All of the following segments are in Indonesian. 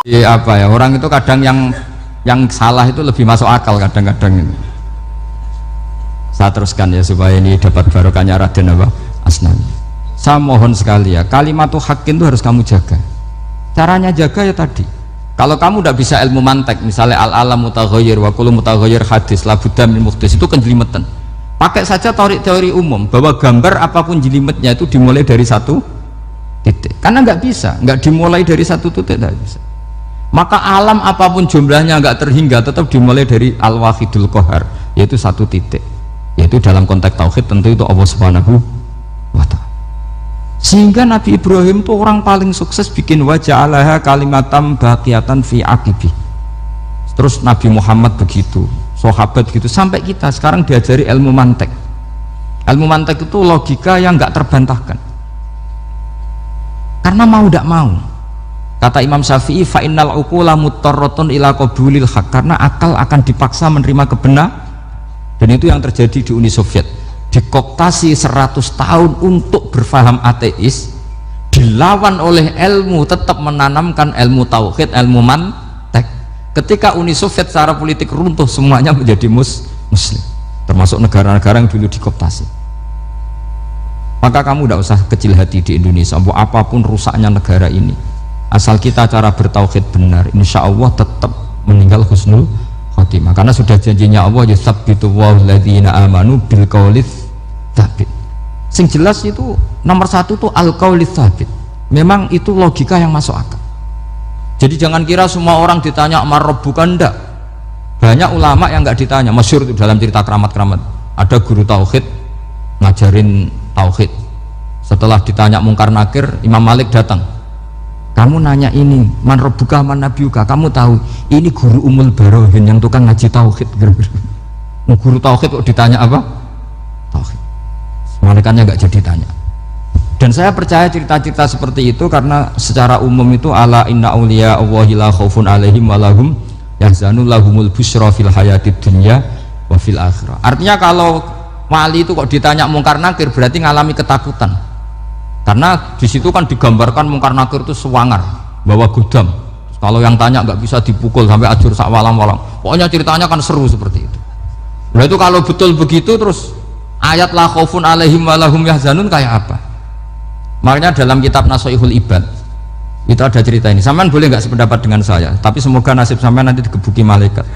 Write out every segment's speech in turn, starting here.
Apa ya, orang itu kadang yang salah itu lebih masuk akal kadang-kadang ini. Saya teruskan ya supaya ini dapat barokahnya Raden apa? Asnawi. Saya mohon sekali ya, kalimat haqqin itu harus kamu jaga. Caranya jaga ya tadi. Kalau kamu tidak bisa ilmu mantek, misalnya al-alam mutaghayyir wa kullu mutaghayyir hadis la budda min muhdits, itu kan jelimetan. Pakai saja teori umum bahwa gambar apapun jelimetnya itu dimulai dari satu titik. Karena nggak bisa, nggak dimulai dari satu titik, nggak bisa. Maka alam apapun jumlahnya nggak terhingga tetap dimulai dari al-wahidul qahar, yaitu satu titik. Yaitu dalam konteks tauhid tentu itu Allah Subhanahu wa ta'ala. Sehingga Nabi Ibrahim itu orang paling sukses bikin waja'alaha kalimatam baqiyatan fi aqibi. Terus Nabi Muhammad begitu, sahabat gitu, sampai kita sekarang diajari ilmu mantek. Ilmu mantek itu logika yang nggak terbantahkan. Karena mau tidak mau, kata Imam Syafi'i, fa innal uqula muttarratun ila qabulil haq, karena akal akan dipaksa menerima kebenaran. Dan itu yang terjadi di Uni Soviet, dikooptasi 100 tahun untuk berfaham ateis, dilawan oleh ilmu, tetap menanamkan ilmu tauhid, ilmu mantek. Ketika Uni Soviet secara politik runtuh, semuanya menjadi muslim, termasuk negara-negara yang dulu dikooptasi. Maka kamu tidak usah kecil hati di Indonesia, apapun rusaknya negara ini, asal kita cara bertauhid benar, insya Allah tetap meninggal husnul khotimah. Karena sudah janjinya Allah, yusabbitu walladzina amanu bil qaulits tsabit. Sing jelas itu nomor satu tuh al qaulits tsabit. Memang itu logika yang masuk akal. Jadi jangan kira semua orang ditanya amar rabbuka, ndak. Banyak ulama yang nggak ditanya. Masyhur itu dalam cerita keramat-keramat, ada guru tauhid ngajarin tauhid. Setelah ditanya mungkar nakir, Imam Malik datang. Kamu nanya ini man rabbuka man nabiyuka, kamu tahu ini guru Umul Barohin yang tukang ngaji tauhid. Guru tauhid kok ditanya apa? Tauhid. Malaikatnya nggak jadi tanya. Dan saya percaya cerita-cerita seperti itu karena secara umum itu ala inna auliya Allahi la khaufun alaihim walahum yahzanun lahumul busyra fil hayatid dunya wa fil akhirah. Artinya kalau wali itu kok ditanya mungkar nakir berarti ngalami ketakutan. Karena di situ kan digambarkan mungkar nakir itu sewangar, bawa gudam. Kalau yang tanya nggak bisa dipukul sampai ajur sak walang-walang. Pokoknya ceritanya kan seru seperti itu. Nah itu kalau betul begitu, terus ayat la khaufun alaihim walahum yahzanun kayak apa? Makanya dalam kitab Nasoihul Ibad itu ada cerita ini. Sampean boleh nggak sependapat dengan saya, tapi semoga nasib sampean nanti digebuki malaikat.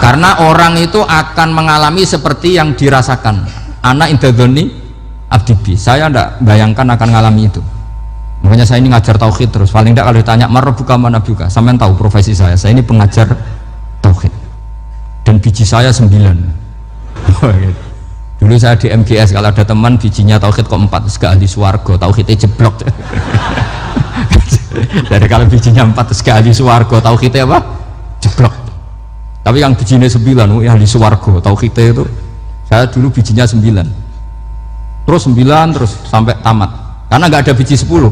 Karena orang itu akan mengalami seperti yang dirasakan. Anak indadoni abdibi, saya tidak bayangkan akan mengalami itu. Makanya saya ini ngajar tauhid terus. Paling tidak kalau ditanya marabbuka manabuka, sampean tahu profesi saya ini pengajar tauhid. Dan biji saya 9. Dulu saya di MGS, kalau ada teman bijinya tauhid kok 4, terus ke ahli swarga, tauhidnya jeblok. Dari kalau bijinya 4 terus ke ahli swarga, tauhidnya apa? Jeblok. Tapi yang bijinya 9, ya ahli swarga, tauhidnya itu, saya dulu bijinya 9. Terus 9 terus sampai tamat. Karena nggak ada biji 10.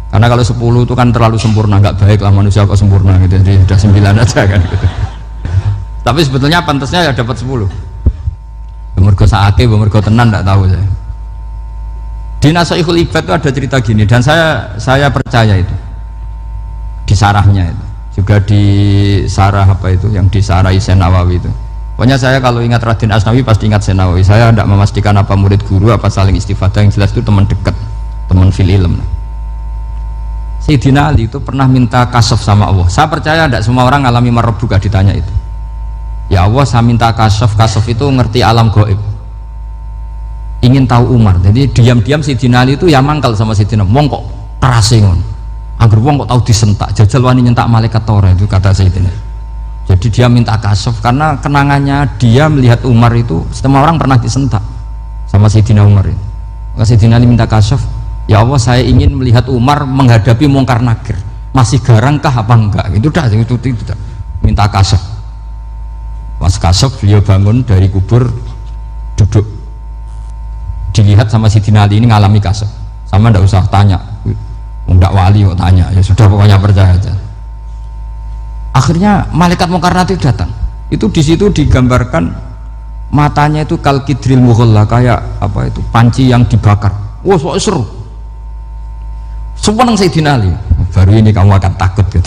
Karena kalau 10 itu kan terlalu sempurna, nggak baik lah manusia kok sempurna gitu. Jadi udah 9 aja kan gitu. Tapi sebetulnya pantasnya ya dapat 10. Mergo saake, mergo tenan tidak tahu saya. Di Nasoihul Ibad itu ada cerita gini, dan saya percaya itu di sarahnya itu, juga di sarah apa itu yang di sarah Syekh Nawawi itu. Pokoknya saya kalau ingat Raden Asnawi pasti ingat Syekh Nawawi. Saya tidak memastikan apa murid guru apa saling istifadah, yang jelas itu teman dekat, teman fil ilm. Sayyidina Ali itu pernah minta kasaf sama Allah. Saya percaya tidak semua orang alami marabbuka ditanya itu. Ya Allah, saya minta kasaf itu ngerti alam gaib, ingin tahu Umar. Jadi diam-diam Sayyidina Ali itu ya mangkal sama Sayyidina, wong kok kerasingon, agar wong kok tahu disentak, jajal wani nyentak malaikat Torah, itu kata Sayyidina. Jadi dia minta kasaf karena kenangannya dia melihat Umar itu, semua orang pernah disentak sama Sayyidina Umar itu. Maka Sayyidina Ali minta kasaf, ya Allah saya ingin melihat Umar menghadapi mungkar nakir, masih garangkah apa enggak, itu dah, itu minta kasaf. Pas kasaf beliau bangun dari kubur, duduk, dilihat sama Sayyidina Ali ini ngalami kasaf. Sama ndak usah tanya, ndak wali kok tanya, ya sudah pokoknya percaya aja. Akhirnya malaikat mungkar nakir datang. Itu di situ digambarkan matanya itu kalkidril mughalla, kayak apa itu panci yang dibakar. Wah, soalnya seru. Seneng Sayyidina Ali. baru ini kamu akan takut gitu.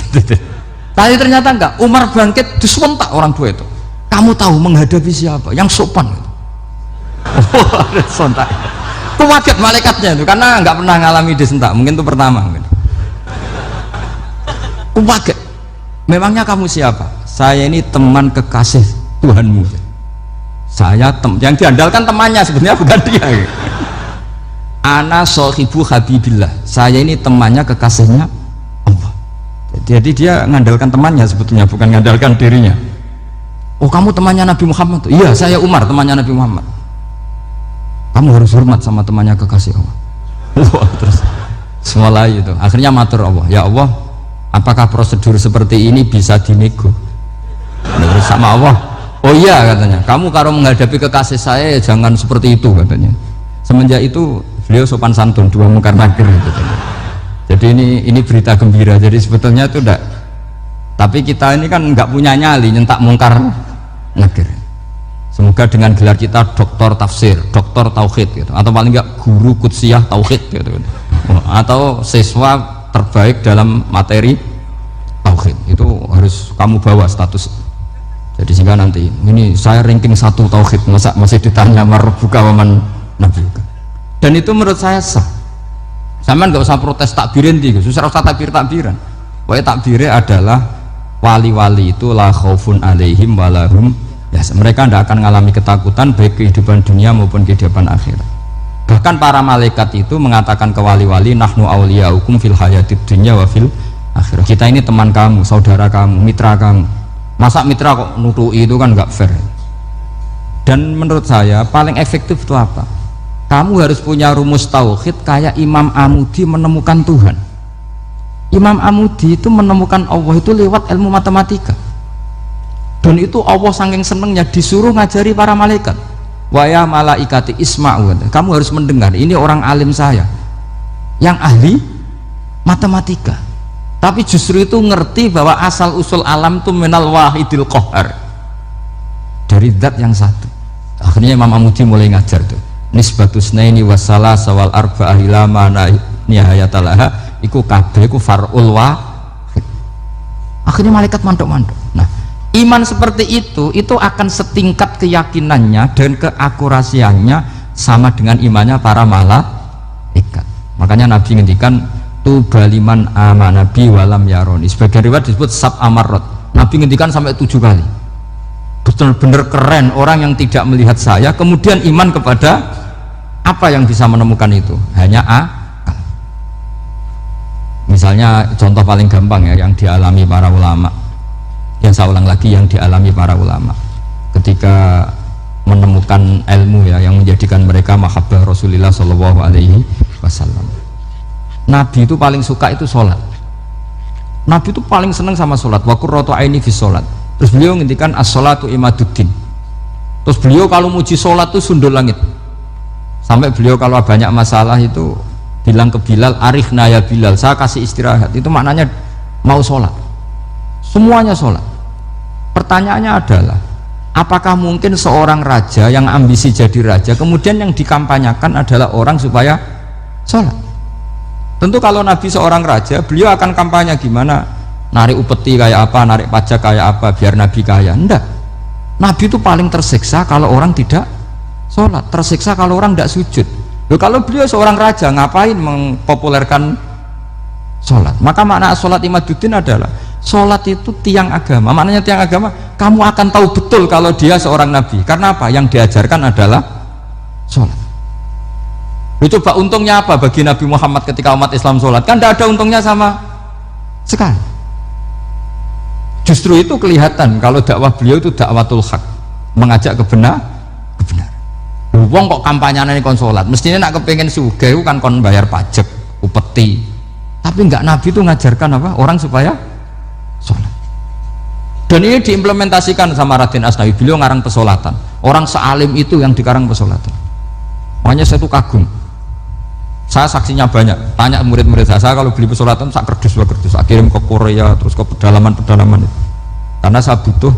Tapi ternyata enggak, Umar bangkit disewentak orang tua itu. Kamu tahu menghadapi siapa? Yang sopan gitu. Sontak. Aku kaget malaikatnya itu karena nggak pernah ngalami disentak, mungkin itu pertama mungkin. Aku kaget. Memangnya kamu siapa? Saya ini teman kekasih Tuhanmu. Saya yang diandalkan temannya sebenarnya bukan dia. Ana sohibu habibillah. Saya ini temannya kekasihnya Allah. Jadi dia mengandalkan temannya sebetulnya, bukan mengandalkan dirinya. Oh kamu temannya Nabi Muhammad? Iya saya Umar temannya Nabi Muhammad. Kamu harus hormat sama temannya kekasih Allah. Wah, terus mulai itu akhirnya matur Allah, ya Allah apakah prosedur seperti ini bisa dinego? Terus sama Allah, oh iya katanya, kamu kalau menghadapi kekasih saya ya jangan seperti itu katanya. Semenjak itu beliau sopan santun, dua mungkar nakir katanya. Jadi ini berita gembira. Jadi sebetulnya itu enggak, tapi kita ini kan nggak punya nyali nyentak mungkar nakir. Semoga dengan gelar kita doktor tafsir, doktor tauhid gitu, atau paling enggak guru kutsiyah tauhid gitu, atau siswa terbaik dalam materi tauhid itu harus kamu bawa status. Jadi sehingga nanti ini saya ranking 1 tauhid, masa masih ditanya marbuka waman nabiuka. Dan itu menurut saya sah. Sama nggak usah protes takbirin gitu, susah usah takbiran. Pokoknya takbirnya adalah wali-wali itu la khaufun alaihim walahum. Ya, mereka tidak akan mengalami ketakutan baik kehidupan dunia maupun kehidupan akhirat. Bahkan para malaikat itu mengatakan ke wali-wali, nahnu awliyaukum fil hayatid dunya wa fil akhirah. Kita ini teman kamu, saudara kamu, mitra kamu. Masa mitra kok nutui, itu kan nggak fair. Dan menurut saya paling efektif itu apa? Kamu harus punya rumus tauhid kayak Imam Amudi menemukan Tuhan. Imam Amudi itu menemukan Allah itu lewat ilmu matematika. Dan itu Allah saking senengnya disuruh ngajari para malaikat. Wa ya malaikati isma'u, kamu harus mendengar, ini orang alim saya yang ahli matematika. Tapi justru itu ngerti bahwa asal usul alam itu minal wahidil qahar, dari zat yang satu. Akhirnya Imam Amudi mulai ngajar tuh. Nisbatus naini wassalasa wal arba'ah ila ma nihayatalaha iku kabeh iku far'ul wahid. Akhirnya malaikat mandok-mandok. Nah, iman seperti itu akan setingkat keyakinannya dan keakurasiannya sama dengan imannya para malaikat. Makanya Nabi ngendikan tubaliman amanabi walam yaroni. Sebagai riwayat disebut sab amarot. Nabi ngendikan sampai 7 kali. Benar-benar keren orang yang tidak melihat saya kemudian iman kepada apa yang bisa menemukan itu? Hanya akal. Misalnya contoh paling gampang ya yang dialami para ulama. Yang saya ulang lagi, yang dialami para ulama ketika menemukan ilmu ya yang menjadikan mereka mahabbah Rasulullah Shallallahu Alaihi Wasallam. Nabi itu paling suka itu sholat. Nabi itu paling senang sama sholat. Wa qurratu aini fi sholat. Terus beliau ngintikan as-sholatu imaduddin. Terus beliau kalau muji sholat itu sundul langit. Sampai beliau kalau banyak masalah itu bilang ke Bilal, arifna ya Bilal, saya kasih istirahat. Itu maknanya mau sholat. Semuanya sholat. Pertanyaannya adalah, apakah mungkin seorang raja yang ambisi jadi raja kemudian yang dikampanyakan adalah orang supaya sholat? Tentu kalau Nabi seorang raja, beliau akan kampanye gimana, narik upeti kayak apa, narik pajak kayak apa biar Nabi kaya. Enggak, Nabi itu paling tersiksa kalau orang tidak sholat, tersiksa kalau orang tidak sujud. Loh, kalau beliau seorang raja ngapain mempopulerkan sholat? Maka makna sholat imaduddin adalah sholat itu tiang agama. Maknanya tiang agama, kamu akan tahu betul kalau dia seorang nabi. Karena apa? Yang diajarkan adalah sholat. Coba untungnya apa bagi Nabi Muhammad ketika umat Islam sholat? Kan tidak ada untungnya sama sekali. Justru itu kelihatan kalau dakwah beliau itu dakwatul haq, mengajak kebenaran. Wong kok kampanyenya ini kon sholat, mestinya nak kepengen sugih kan kon bayar pajak, upeti. Tapi enggak, Nabi itu ngajarkan apa? Orang supaya sholat. Dan ini diimplementasikan sama Raden Asnawi. Beliau ngarang pesolatan. Orang sealim itu yang dikarang pesolatan. Makanya saya tuh kagum. Saya saksinya banyak. Tanya murid-murid saya kalau beli pesolatan, saya kerdus. Saya kirim ke Korea, terus ke pedalaman-pedalaman itu. Karena saya butuh